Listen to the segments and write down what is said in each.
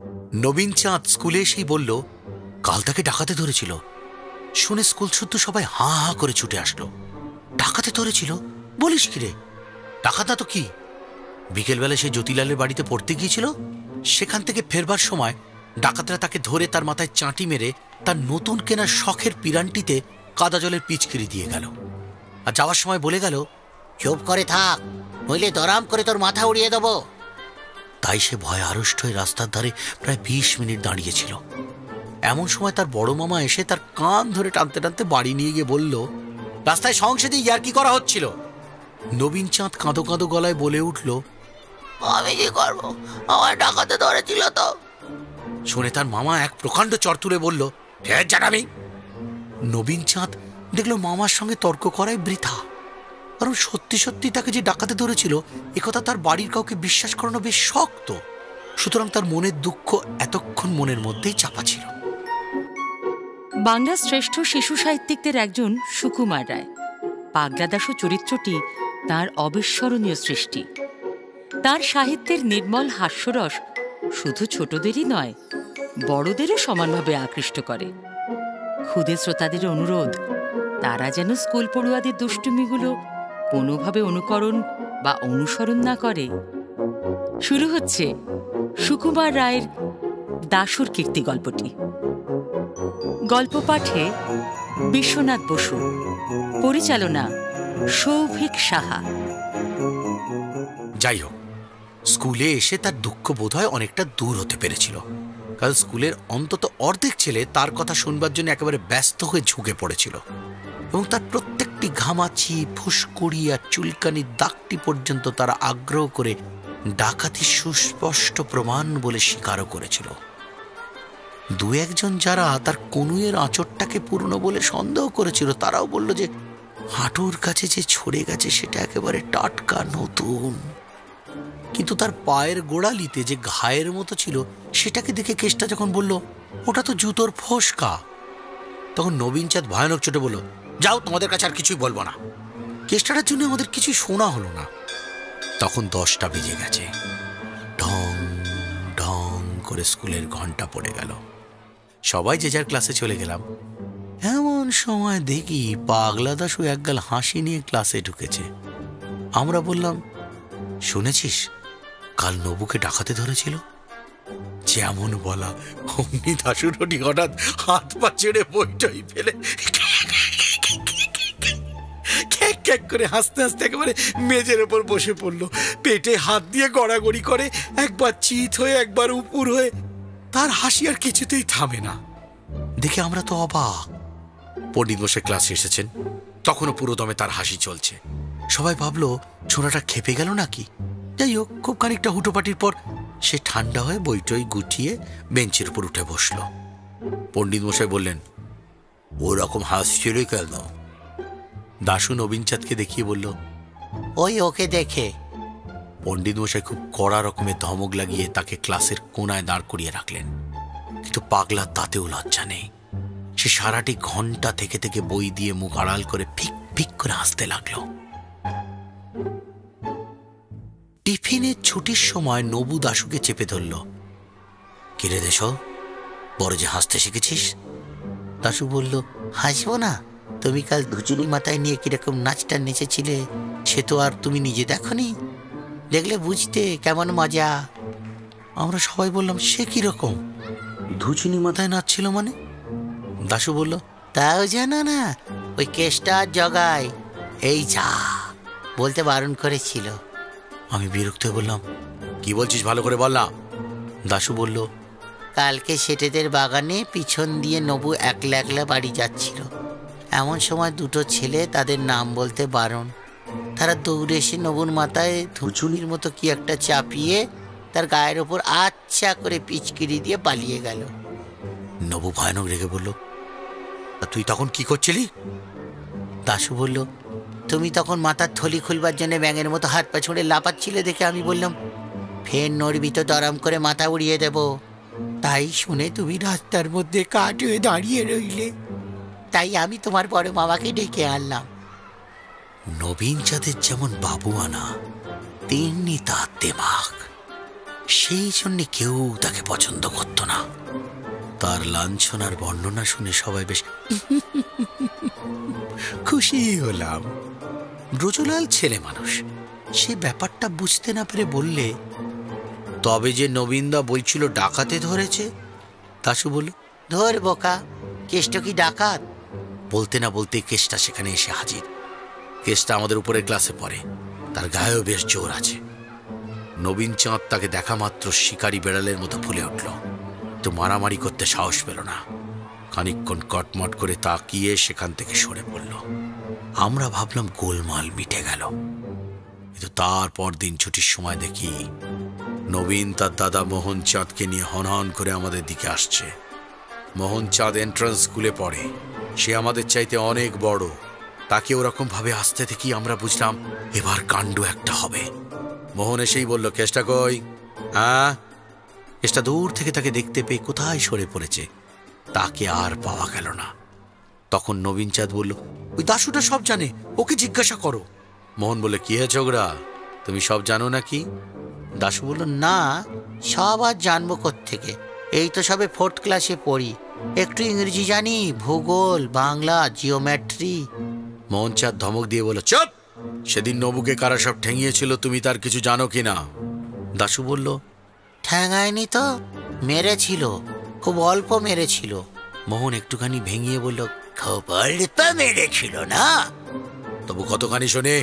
নবীন চাঁদ স্কুলে এসেই বলল কাল তাকে ডাকাতে ধরেছিল। শুনে স্কুল শুদ্ধ সবাই হা হা করে ছুটে আসলো। ডাকাতে ধরেছিল বলিস কিরে? ডাকাত না তো কি। বিকেলবেলা সে জ্যোতিলালের বাড়িতে পড়তে গিয়েছিল, সেখান থেকে ফেরবার সময় ডাকাতরা তাকে ধরে তার মাথায় চাঁটি মেরে তার নতুন কেনা শখের পিরানটিতে কাদা জলের পিচকিরি দিয়ে গেল। আর যাওয়ার সময় বলে গেল, চুপ করে থাক, নইলে দরাম করে তোর মাথা উড়িয়ে দেব। তাই সে ভয়ে আড়ষ্ট হয়ে রাস্তার ধারে প্রায় 20 মিনিট দাঁড়িয়েছিল। এমন সময় তার বড় মামা এসে তার কান ধরে টানতে টানতে বাড়ি নিয়ে গিয়ে বলল, রাস্তায় সংসদে ইয়ার্কি করা হচ্ছিল। নবীন চাঁদ কাঁদো কাঁদো গলায় বলে উঠল, আমি কি করবো, আমার ডাকাতে ধরেছিল তো। শুনে তার মামা এক প্রকাণ্ড চড় তুলে বলল, জানাবি। নবীন চাঁদ দেখলো মামার সঙ্গে তর্ক করাই বৃথা, কারণ সত্যি সত্যি তাকে যে ডাকাতে ধরেছিল একথা তার বাড়ির কাউকে বিশ্বাস করানো বেশ শক্ত। সুতরাং তার মনের দুঃখ এতক্ষণ মনের মধ্যেই চাপা ছিল। বাংলার শ্রেষ্ঠ শিশু সাহিত্যিকদের একজন সুকুমার রায়। পাগলা দাশু চরিত্রটি তার অবিস্মরণীয় সৃষ্টি। তার সাহিত্যের নির্মল হাস্যরস শুধু ছোটদেরই নয়, বড়দেরও সমানভাবে আকৃষ্ট করে। ক্ষুদে শ্রোতাদের অনুরোধ, তারা যেন স্কুল পড়ুয়াদের দুষ্টুমিগুলো কোনোভাবে অনুকরণ বা অনুসরণ না করে। শুরু হচ্ছে সুকুমার রায়ের দাশুর কীর্তি গল্পটি। গল্প পাঠে বিশ্বনাথ বসু, পরিচালনা সৌভিক সাহা। যাই হোক, স্কুলে এসে তার দুঃখ বোধহয় অনেকটা দূর হতে পেরেছিল, কারণ স্কুলের অন্তত অর্ধেক ছেলে তার কথা শুনবার জন্য একেবারে ব্যস্ত হয়ে ঝুঁকে পড়েছিল, এবং তার প্রত্যেকটি ঘামাচি, ফুসকুড়ি আর চুলকানির দাগটি পর্যন্ত তারা আগ্রহ করে ডাকাতির সুস্পষ্ট প্রমাণ বলে স্বীকারও করেছিল। দু একজন যারা তার কনুইয়ের আঁচড়টাকে পুরনো বলে সন্দেহ করেছিল, তারাও বলল যে হাঁটুর কাছে যে ছড়ে গেছে সেটা একেবারে টাটকা নতুন। কিন্তু তার পায়ের গোড়ালিতে যে ঘায়ের মতো ছিল সেটাকে দেখে কেষ্টা যখন বলল, ওটা তো জুতোর ফোসকা, তখন নবীন চাঁদ ভয়ানক চোটে বলল, যাও, তোমাদের কাছে আর কিছুই বলবো না। কেষ্টাটার জন্য আমাদের কিছু শোনা হলো না। তখন 10টা বেজে গেছে। ঢং ঢং করে স্কুলের ঘন্টা পড়ে গেল। সবাই যে যার ক্লাসে চলে গেলাম। এমন সময় দেখি পাগলা দাশু একগাল হাসি নিয়ে ক্লাসে ঢুকেছে। আমরা বললাম, শুনেছিস কাল নবুকে ডাকাতে ধরেছিল? যেমন বলা অমনি দাশুরটি হঠাৎ হাত পা ছেড়ে বইটাই ফেলে খ্যাক খ্যাক করে হাসতে হাসতে একেবারে মেজের ওপর বসে পড়লো। পেটে হাত দিয়ে গড়াগড়ি করে, একবার চিত হয়ে একবার উপুর হয়ে। তার হাসি আর কিছুতেই থামে না। দেখে আমরা তো অবাক। পণ্ডিত মশাই ক্লাসে এসেছেন, তখনও পুরো দমে তার হাসি চলছে। সবাই ভাবলো ছোড়াটা খেপে গেল নাকি। যাই হোক, খুব খানিকটা হুটোপাটির পর সে ঠান্ডা হয়ে বইটই গুটিয়ে বেঞ্চের উপর উঠে বসল। পণ্ডিত মশাই বললেন, ওরকম হাসছিল কেন? দাশু নবীন চাঁদকে দেখিয়ে বলল, ওই ওকে দেখে। পণ্ডিত মশাই খুব কড়া রকমের ধমক লাগিয়ে তাকে ক্লাসের কোনায় দাঁড় করিয়ে রাখলেন। কিন্তু পাগলা তাতেও লজ্জা নেই। সে সারাটি ঘন্টা থেকে থেকে বই দিয়ে মুখ আড়াল করে ফিক ফিক করে হাসতে লাগলো। টিফিনের ছুটির সময় নবু দাশুকে চেপে ধরল। কিরে দেশ, বড় যে হাসতে শিখেছিস? দাশু বলল, হাসবো না? তুমি কাল ধুচুনি মাথায় নিয়ে কিরকম নাচটা নেচেছিলে, সে তো আর তুমি নিজে দেখনি? দেখলে বুঝতে কেমন মজা। আমরা সবাই বললাম, সে কিরকম? ধুচুনি মাথায় নাচছিল মানে? দাশু বলল, তাও জানো না? ওই কেষ্টা জগায় এই যা বলতে বারণ করেছিল। আমি বিরক্ত হয়ে বললাম, কি বলছিস, ভালো করে বল না। দাশু বলল, কালকে সেটেদের বাগানে পিছন দিয়ে নবু একলা একলা বাড়ি যাচ্ছিল। এমন সময় দুটো ছেলে তাদের নাম বলতে বারণ। তারা দৌড়ে এসে নবুর মাথায় ধুচুনির মতো কি একটা চাপিয়ে তার গায়ের ওপর আচ্ছা করে পিচকিরি দিয়ে পালিয়ে গেল। নবু ভয়ানক রেগে বলল, তুই তখন কি করছিলি? দাশু বলল, তুমি তখন মাথার থলি খুলবার জন্য ব্যাঙের মতো হাত পা ছুঁড়ে লাপাচ্ছিলে দেখে আমি বললাম, ফের নড়বি তো দরম করে মাথা উড়িয়ে দেব। তাই শুনে তুমি রাস্তার মধ্যে কাঠ হয়ে দাঁড়িয়ে রইলে, তাই আমি তোমার বড় মামাকে ডেকে আনলাম। নবীন চাঁদের যেমন বাবু আনা, তেমনি তার দেমাগ। সেই জন্য কেউ তাকে পছন্দ করত না। তার লাঞ্ছনার বর্ণনা শুনে সবাই বেশ খুশি হলাম। ব্রজলাল ছেলে মানুষ, সে ব্যাপারটা বুঝতে না পেরে বললে, তবে যে নবীনদা বলছিল ডাকাতে ধরেছে। দাশু বলল, ধর বোকা, কেষ্ট কি ডাকাত? বলতে না বলতে কেষ্টা সেখানে এসে হাজির। কেষ্টা আমাদের উপরের ক্লাসে পড়ে, তার গায়েও বেশ জোর আছে। নবীন চাঁদ তাকে দেখা মাত্র শিকারি বেড়ালের মতো ফুলে উঠল, তো মারামারি করতে সাহস পেল না। খানিকক্ষণ কটমট করে তাকিয়ে সেখান থেকে সরে পড়ল। আমরা ভাবলাম গোলমাল মিটে গেল, কিন্তু তারপর দিন ছুটির সময় দেখি নবীন তার দাদা মোহন চাঁদকে নিয়ে হনহন করে আমাদের দিকে আসছে। মোহন চাঁদ এন্ট্রান্স স্কুলে পড়ে, সে আমাদের চাইতে অনেক বড়। তাকে ওরকম ভাবে আসতে দেখি আমরা বুঝলাম এবার কাণ্ড একটা হবে। মোহন এসেই বলল, কেষ্টা কই? হ্যাঁ। কেষ্টা দূর থেকে তাকে দেখতে পেয়ে কোথায় সরে পড়েছে, তাকে আর পাওয়া গেল না। তখন নবীন চাঁদ বলল, ওই দাশুটা সব জানে, ওকে জিজ্ঞাসা করো। মোহন বলল, কি হে ছোকরা, তুমি সব জানো নাকি? দাশু বলল, না, সব আর জানবো কোত্থেকে, এই তো সবে 4th ক্লাসে পড়ি, একটু ইংরেজি জানি, ভূগোল, বাংলা, জিওমেট্রি। মোহন চাঁদ ধমক দিয়ে বলল, চুপ! সেদিন নবুকে কারা সব ঠেঙিয়েছিল, তুমি তার কিছু জানো কিনা? দাশু বলল, ঠ্যাঙায়নি তো, মেরেছিল, খুব অল্প মেরেছিল। মোহন একটুখানি ভেঙিয়ে বলল, খুব অল্প মেরেছিল না? তবু কতখানি শোনে?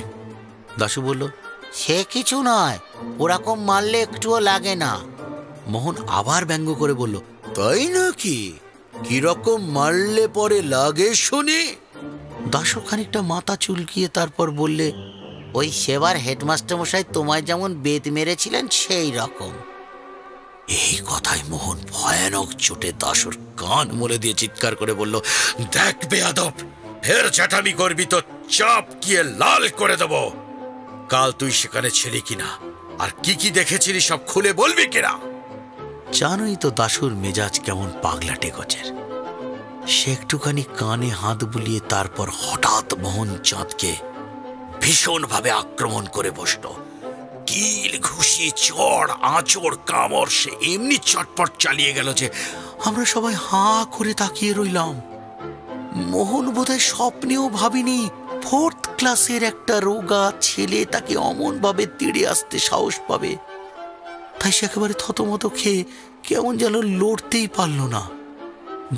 দাশু বলল, সে কিছু নয়, ওরকম মারলে একটুও লাগে না। মোহন আবার ব্যঙ্গ করে বলল, তাই নাকি? কিরকম মারলে পরে লাগে শুনি? দাশু খানিকটা মাথা চুলকিয়ে তারপর বললে, ওই সেবার হেডমাস্টার মশাই তোমায় যেমন বেত মেরেছিলেন সেই রকম। এই কথায় মোহন ভয়ানক চোটে দাশুর কান মলে দিয়ে চিৎকার করে বলল, দেখ বেয়াদব, ফের চ্যাটামি করবি তো চাপ গিয়ে লাল করে দেব। কাল তুই সেখানে ছিলি কিনা, আর কি কি দেখেছিলি সব খুলে বলবি কিনা? জানোই তো দাশুর মেজাজ কেমন পাগলাটে গোছের। সে একটুখানি কানে হাত বুলিয়ে তারপর হঠাৎ মোহন চাঁদকে ভীষণ ভাবে আক্রমণ করে বসল। কিল, ঘুষি, চড়, আঁচড়, কামড় সে এমনি চটপট চালিয়ে গেল যে আমরা সবাই হাঁ করে তাকিয়ে রইলাম। মোহন বোধহয় স্বপ্নেও ভাবিনি 4th ক্লাসের একটা রোগা ছেলে তাকে অমন ভাবে তেড়ে আসতে সাহস পাবে। তাই সে একেবারে থতমত খেয়ে কেমন যেন লড়তেই পারল না।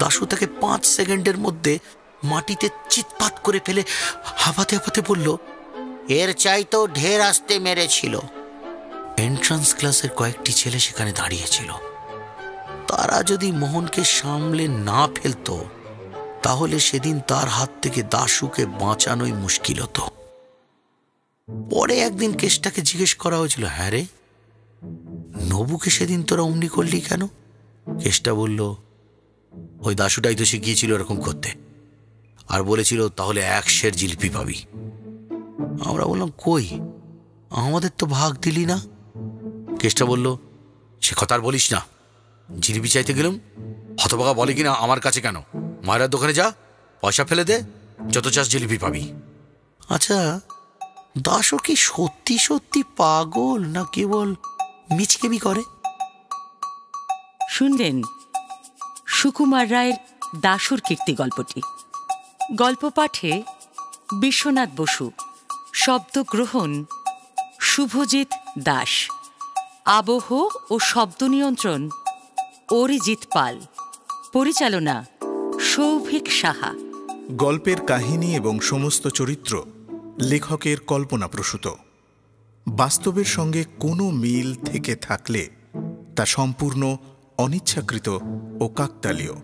দাশু তাকে 5 সেকেন্ডের মধ্যে মাটিতে চিৎপাত করে ফেলে হাঁপাতে হাঁপাতে বলল, এর চাইতেও ঢের আসতে মেরেছিল। এন্ট্রান্স ক্লাসের কয়েকটি ছেলে সেখানে দাঁড়িয়েছিল। তারা যদি মোহনকে সামলে না ফেলতো তাহলে সেদিন তার হাত থেকে দাশুকে বাঁচানোই মুশকিল হতো। পরে একদিন কেষ্টাকে জিজ্ঞেস করা হয়েছিল, হ্যাঁ রে, নবুকে সেদিন তোরা অমনি করলি কেন? কেষ্টা বলল, ওই দাশুটাই তো শিখিয়েছিল এরকম করতে, আর বলেছিল তাহলে 1 সের জিলিপি পাবি। আমরা বললাম, কই, আমাদের তো ভাগ দিলি না। কেষ্টা বলল, সে কথা আর বলিস না, জিলিপি চাইতে গেলাম, হতভাগা বলে কিনা আমার কাছে কেন, মায়ের দোকানে যা, পয়সা ফেলে দে, যত চাস জিলিপি পাবি। আচ্ছা, দাশু কি সত্যি সত্যি পাগল না কেবল মিচকেমি করে? শুনলেন সুকুমার রায়ের দাশুর কীর্তি গল্পটি। গল্প পাঠে বিশ্বনাথ বসু, শব্দগ্রহণ শুভজিৎ দাস, আবহ ও শব্দ নিয়ন্ত্রণ অরিজিৎ পাল, পরিচালনা সৌভিক সাহা। গল্পের কাহিনী এবং সমস্ত চরিত্র লেখকের কল্পনাপ্রসূত। বাস্তবের সঙ্গে কোনো মিল থেকে থাকলে তা সম্পূর্ণ অনিচ্ছাকৃত ও কাকতালীয়।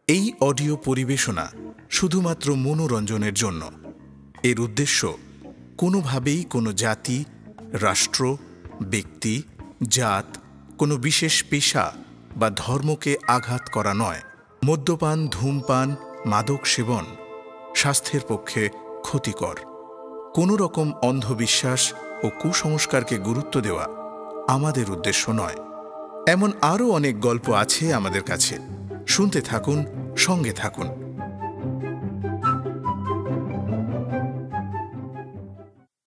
এই অডিও পরিবেশনা শুধুমাত্র মনোরঞ্জনের জন্য। এর উদ্দেশ্য কোনোভাবেই কোনো জাতি, রাষ্ট্র, ব্যক্তি, জাত, কোনো বিশেষ পেশা বা ধর্মকে আঘাত করা নয়। মদ্যপান, ধূমপান, মাদক সেবন স্বাস্থ্যের পক্ষে ক্ষতিকর। কোনো রকম অন্ধবিশ্বাস ও কুসংস্কারকে গুরুত্ব দেওয়া আমাদের উদ্দেশ্য নয়। এমন আরও অনেক গল্প আছে আমাদের কাছে। শুনতে থাকুন, সঙ্গে থাকুন।